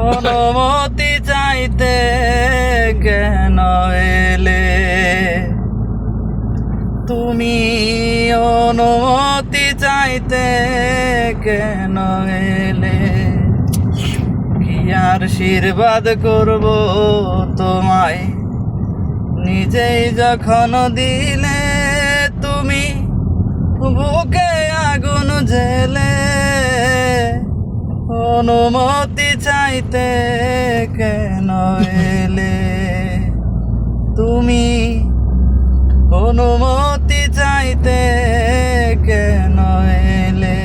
অনুমতি চাইতে কেন এলে তুমি? অনুমতি চাইতে কেন এলে? কি আর আশীর্বাদ করব তোমায়, নিজেই যখন দিলে তুমি বুকে আগুন জ্বেলে। অনুমতি চাইতে কেন এলে তুমি? অনুমতি চাইতে কেন এলে?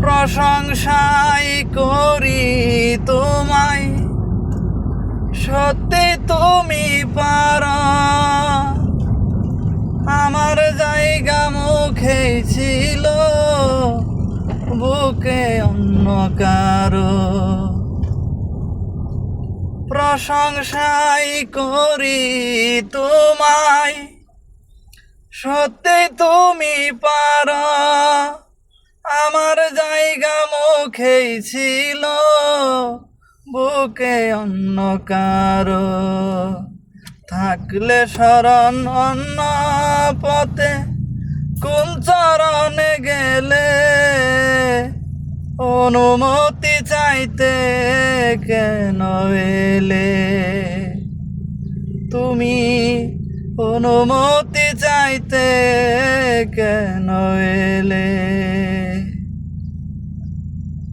প্রশংসাই করি তোমায়, সত্যি তুমি পারো। আমার জায়গা মুখেই ছিল, বুকে অন্য কারো। প্রশংসাই করি তোমায়, সত্যি তুমি পারো। আমার জায়গা মুখেই ছিল, বুকে অন্য কারো। থাকলে শরণ অন্য পথে, কোন চরণে গেলে? অনুমতি চাইতে কেন এলে তুমি? অনুমতি চাইতে কেন এলে?